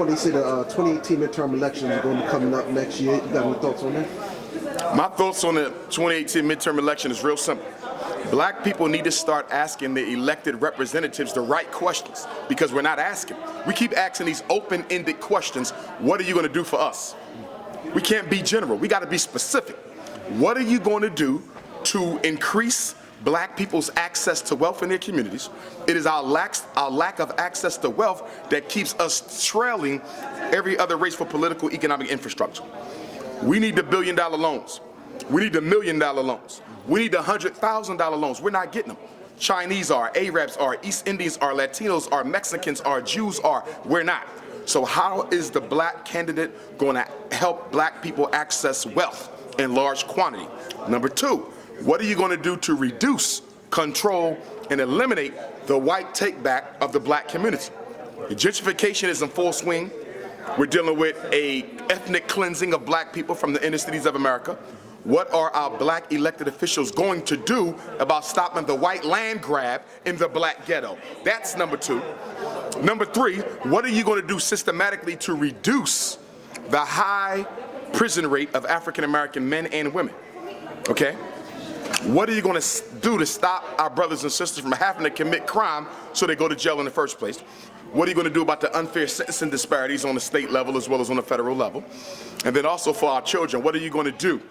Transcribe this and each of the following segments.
They say the 2018 midterm elections are going to be coming up next year. You got any thoughts on that? My thoughts on the 2018 midterm election is real simple. Black people need to start asking the elected representatives the right questions, because we're not asking. We keep asking these open-ended questions. What are you going to do for us? We can't be general. We got to be specific. What are you going to do to increase black people's access to wealth in their communities? It is our lack of access to wealth that keeps us trailing every other race for political economic infrastructure. We need the $1 billion loans. We need the $1 million loans. We need the $100,000 loans. We're not getting them. Chinese are, Arabs are, East Indians are, Latinos are, Mexicans are, Jews are. We're not. So how is the black candidate going to help black people access wealth in large quantity? Number two, what are you going to do to reduce, control, and eliminate the white take-back of the black community? The gentrification is in full swing. We're dealing with an ethnic cleansing of black people from the inner cities of America. What are our black elected officials going to do about stopping the white land grab in the black ghetto? That's number two. Number three, what are you going to do systematically to reduce the high prison rate of African American men and women? Okay? What are you going to do to stop our brothers and sisters from having to commit crime so they go to jail in the first place? What are you going to do about the unfair sentencing disparities on the state level as well as on the federal level? And then also for our children, what are you going to do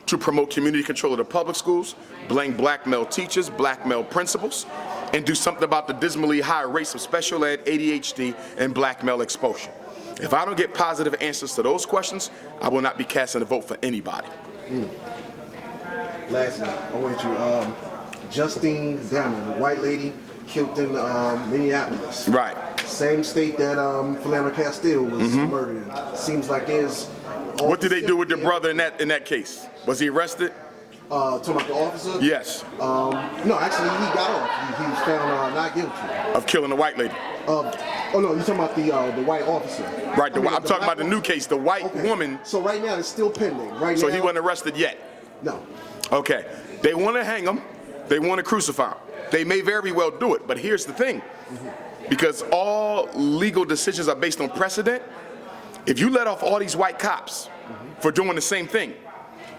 to promote community control of the public schools, blame black male teachers, black male principals, and do something about the dismally high rates of special ed, ADHD, and black male exposure? If I don't get positive answers to those questions, I will not be casting a vote for anybody. Lastly, I want you, Justine Damond, a white lady killed in Minneapolis. Right. Same state that Philando Castile was murdered in. Seems like there's... What did they do with the brother in that case? Was he arrested? Talking about the officer? Yes. No, actually, he got off. He was found not guilty. Of killing the white lady? Oh no, you're talking about the white officer. Right, I'm talking about the new case, the white woman. So right now, it's still pending. Right so now. He wasn't arrested yet? No. Okay. They want to hang him. They want to crucify him. They may very well do it, but here's the thing. Because all legal decisions are based on precedent, if you let off all these white cops for doing the same thing,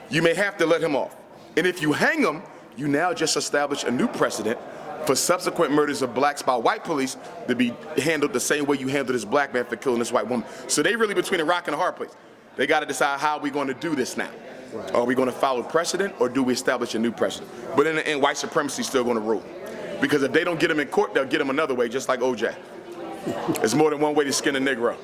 you may have to let him off. And if you hang him, you now just establish a new precedent for subsequent murders of blacks by white police to be handled the same way you handled this black man for killing this white woman. So they really between a rock and a hard place. They got to decide how we're going to do this now. Right. Are we going to follow precedent, or do we establish a new precedent? But in the end, white supremacy is still going to rule. Because if they don't get him in court, they'll get him another way, just like OJ. There's more than one way to skin a Negro.